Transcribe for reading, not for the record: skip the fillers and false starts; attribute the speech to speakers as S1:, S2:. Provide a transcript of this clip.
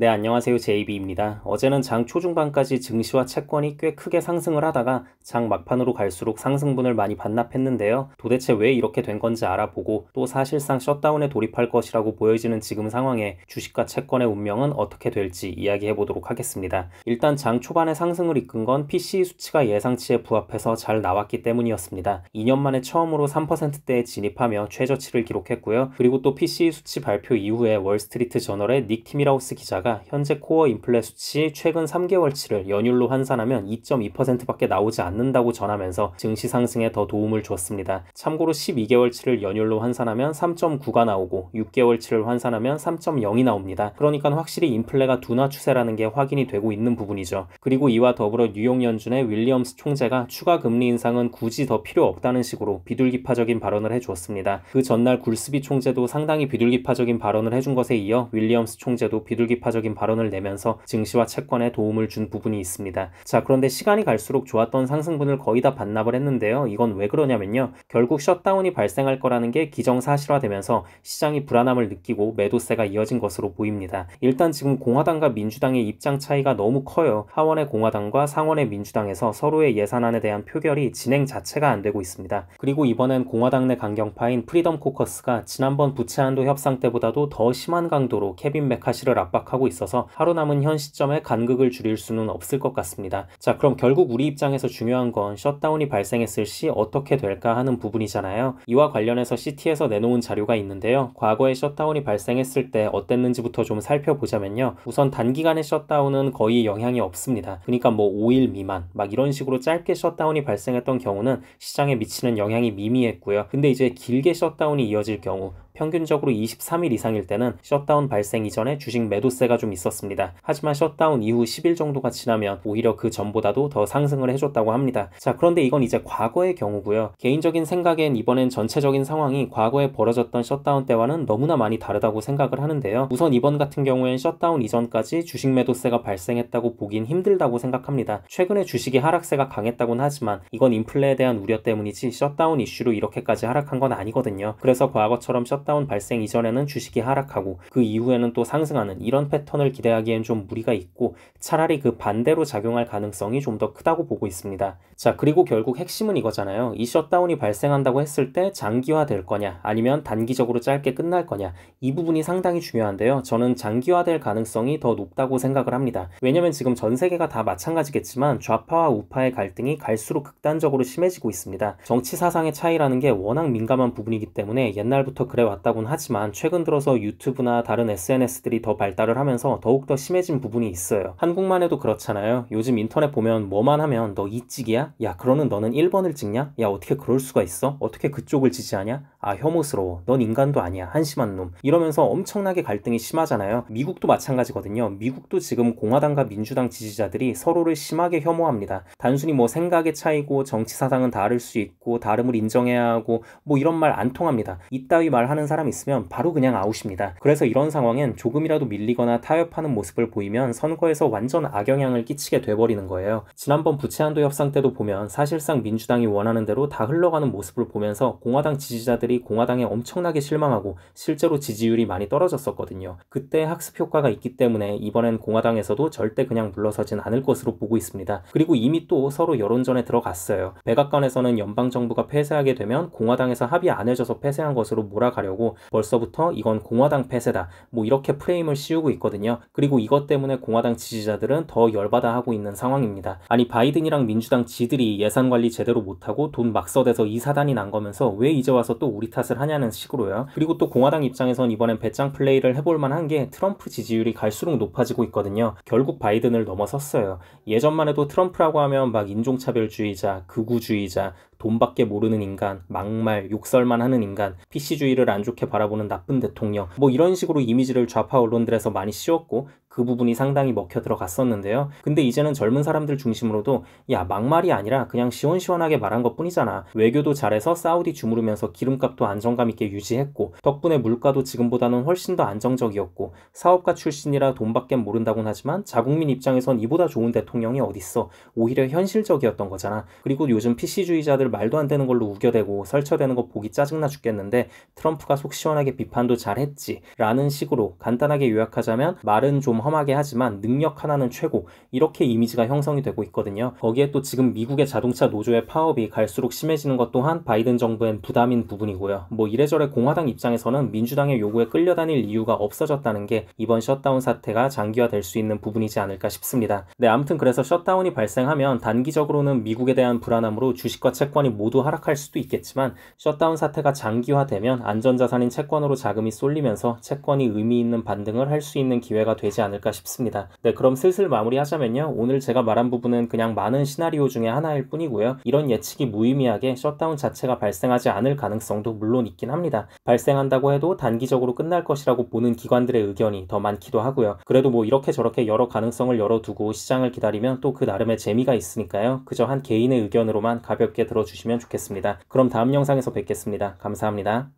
S1: 네, 안녕하세요. JB입니다. 어제는 장 초중반까지 증시와 채권이 꽤 크게 상승을 하다가 장 막판으로 갈수록 상승분을 많이 반납했는데요. 도대체 왜 이렇게 된 건지 알아보고 또 사실상 셧다운에 돌입할 것이라고 보여지는 지금 상황에 주식과 채권의 운명은 어떻게 될지 이야기해 보도록 하겠습니다. 일단 장 초반에 상승을 이끈 건 PCE 수치가 예상치에 부합해서 잘 나왔기 때문이었습니다. 2년 만에 처음으로 3%대에 진입하며 최저치를 기록했고요. 그리고 또 PCE 수치 발표 이후에 월스트리트 저널의 닉 티밀하우스 기자가 현재 코어 인플레 수치 최근 3개월치를 연율로 환산하면 2.2%밖에 나오지 않는다고 전하면서 증시 상승에 더 도움을 주었습니다. 참고로 12개월치를 연율로 환산하면 3.9가 나오고 6개월치를 환산하면 3.0이 나옵니다. 그러니까 확실히 인플레가 둔화 추세라는 게 확인이 되고 있는 부분이죠. 그리고 이와 더불어 뉴욕 연준의 윌리엄스 총재가 추가 금리 인상은 굳이 더 필요 없다는 식으로 비둘기파적인 발언을 해주었습니다. 그 전날 굴스비 총재도 상당히 비둘기파적인 발언을 해준 것에 이어 윌리엄스 총재도 비둘기파적인 발언을 내면서 증시와 채권에 도움을 준 부분이 있습니다. 자, 그런데 시간이 갈수록 좋았던 상승분을 거의 다 반납을 했는데요. 이건 왜 그러냐면요. 결국 셧다운이 발생할 거라는 게 기정사실화되면서 시장이 불안함을 느끼고 매도세가 이어진 것으로 보입니다. 일단 지금 공화당과 민주당의 입장 차이가 너무 커요. 하원의 공화당과 상원의 민주당에서 서로의 예산안에 대한 표결이 진행 자체가 안 되고 있습니다. 그리고 이번엔 공화당 내 강경파인 프리덤 코커스가 지난번 부채 한도 협상 때보다도 더 심한 강도로 케빈 메카시를 압박하고 있어서 하루 남은 현 시점에 간극을 줄일 수는 없을 것 같습니다. 자, 그럼 결국 우리 입장에서 중요한 건 셧다운이 발생했을 시 어떻게 될까 하는 부분이잖아요. 이와 관련해서 CT에서 내놓은 자료가 있는데요. 과거에 셧다운이 발생했을 때 어땠는지부터 좀 살펴보자면요. 우선 단기간의 셧다운은 거의 영향이 없습니다. 그러니까 뭐 5일 미만 막 이런 식으로 짧게 셧다운이 발생했던 경우는 시장에 미치는 영향이 미미했고요. 근데 이제 길게 셧다운이 이어질 경우 평균적으로 23일 이상일 때는 셧다운 발생 이전에 주식 매도세가 좀 있었습니다. 하지만 셧다운 이후 10일 정도가 지나면 오히려 그 전보다도 더 상승을 해줬다고 합니다. 자, 그런데 이건 이제 과거의 경우고요. 개인적인 생각엔 이번엔 전체적인 상황이 과거에 벌어졌던 셧다운 때와는 너무나 많이 다르다고 생각을 하는데요. 우선 이번 같은 경우엔 셧다운 이전까지 주식 매도세가 발생했다고 보긴 힘들다고 생각합니다. 최근에 주식의 하락세가 강했다고는 하지만 이건 인플레에 대한 우려 때문이지 셧다운 이슈로 이렇게까지 하락한 건 아니거든요. 그래서 과거처럼 셧다운 발생 이전에는 주식이 하락하고 그 이후에는 또 상승하는 이런 패턴을 기대하기엔 좀 무리가 있고 차라리 그 반대로 작용할 가능성이 좀 더 크다고 보고 있습니다. 자, 그리고 결국 핵심은 이거잖아요. 이 셧다운이 발생한다고 했을 때 장기화될 거냐 아니면 단기적으로 짧게 끝날 거냐, 이 부분이 상당히 중요한데요. 저는 장기화될 가능성이 더 높다고 생각을 합니다. 왜냐면 지금 전 세계가 다 마찬가지겠지만 좌파와 우파의 갈등이 갈수록 극단적으로 심해지고 있습니다. 정치 사상의 차이라는 게 워낙 민감한 부분이기 때문에 옛날부터 그래 왔다곤 하지만 최근 들어서 유튜브나 다른 SNS들이 더 발달을 하면서 더욱더 심해진 부분이 있어요. 한국만 해도 그렇잖아요. 요즘 인터넷 보면 뭐만 하면 너 이찍이야? 야, 그러는 너는 1번을 찍냐? 야, 어떻게 그럴 수가 있어? 어떻게 그쪽을 지지하냐? 아, 혐오스러워. 넌 인간도 아니야. 한심한 놈. 이러면서 엄청나게 갈등이 심하잖아요. 미국도 마찬가지거든요. 미국도 지금 공화당과 민주당 지지자들이 서로를 심하게 혐오합니다. 단순히 뭐 생각의 차이고 정치 사상은 다를 수 있고 다름을 인정해야 하고 뭐 이런 말 안 통합니다. 이따위 말 하는 사람 있으면 바로 그냥 아웃입니다. 그래서 이런 상황엔 조금이라도 밀리거나 타협하는 모습을 보이면 선거에서 완전 악영향을 끼치게 돼버리는 거예요. 지난번 부채 한도 협상 때도 보면 사실상 민주당이 원하는 대로 다 흘러가는 모습을 보면서 공화당 지지자들이 공화당에 엄청나게 실망하고 실제로 지지율이 많이 떨어졌었거든요. 그때 학습 효과가 있기 때문에 이번엔 공화당에서도 절대 그냥 물러서진 않을 것으로 보고 있습니다. 그리고 이미 또 서로 여론전에 들어갔어요. 백악관에서는 연방정부가 폐쇄하게 되면 공화당에서 합의 안 해줘서 폐쇄한 것으로 몰아가려고 벌써부터 이건 공화당 폐쇄다 뭐 이렇게 프레임을 씌우고 있거든요. 그리고 이것 때문에 공화당 지지자들은 더 열받아 하고 있는 상황입니다. 아니, 바이든이랑 민주당 지들이 예산 관리 제대로 못하고 돈 막 써대서 이 사단이 난 거면서 왜 이제 와서 또 우리 탓을 하냐는 식으로요. 그리고 또 공화당 입장에선 이번엔 배짱 플레이를 해볼 만한 게 트럼프 지지율이 갈수록 높아지고 있거든요. 결국 바이든을 넘어섰어요. 예전만 해도 트럼프라고 하면 막 인종차별주의자, 극우주의자, 돈밖에 모르는 인간, 막말, 욕설만 하는 인간, PC주의를 안 좋게 바라보는 나쁜 대통령 뭐 이런 식으로 이미지를 좌파 언론들에서 많이 씌웠고 그 부분이 상당히 먹혀 들어갔었는데요. 근데 이제는 젊은 사람들 중심으로도 야, 막말이 아니라 그냥 시원시원하게 말한 것뿐이잖아. 외교도 잘해서 사우디 주무르면서 기름값도 안정감 있게 유지했고 덕분에 물가도 지금보다는 훨씬 더 안정적이었고 사업가 출신이라 돈밖에 모른다곤 하지만 자국민 입장에선 이보다 좋은 대통령이 어딨어. 오히려 현실적이었던 거잖아. 그리고 요즘 PC주의자들 말도 안 되는 걸로 우겨대고 설쳐대는 거 보기 짜증나 죽겠는데 트럼프가 속 시원하게 비판도 잘했지 라는 식으로 간단하게 요약하자면 말은 좀 좀 험하게 하지만 능력 하나는 최고, 이렇게 이미지가 형성이 되고 있거든요. 거기에 또 지금 미국의 자동차 노조의 파업이 갈수록 심해지는 것 또한 바이든 정부엔 부담인 부분이고요. 뭐 이래저래 공화당 입장에서는 민주당의 요구에 끌려다닐 이유가 없어졌다는 게 이번 셧다운 사태가 장기화될 수 있는 부분이지 않을까 싶습니다. 네, 아무튼 그래서 셧다운이 발생하면 단기적으로는 미국에 대한 불안함으로 주식과 채권이 모두 하락할 수도 있겠지만, 셧다운 사태가 장기화되면 안전자산인 채권으로 자금이 쏠리면서 채권이 의미 있는 반등을 할 수 있는 기회가 되지 않을까 싶습니다. 네, 그럼 슬슬 마무리하자면요. 오늘 제가 말한 부분은 그냥 많은 시나리오 중에 하나일 뿐이고요. 이런 예측이 무의미하게 셧다운 자체가 발생하지 않을 가능성도 물론 있긴 합니다. 발생한다고 해도 단기적으로 끝날 것이라고 보는 기관들의 의견이 더 많기도 하고요. 그래도 뭐 이렇게 저렇게 여러 가능성을 열어두고 시장을 기다리면 또 그 나름의 재미가 있으니까요. 그저 한 개인의 의견으로만 가볍게 들어주시면 좋겠습니다. 그럼 다음 영상에서 뵙겠습니다. 감사합니다.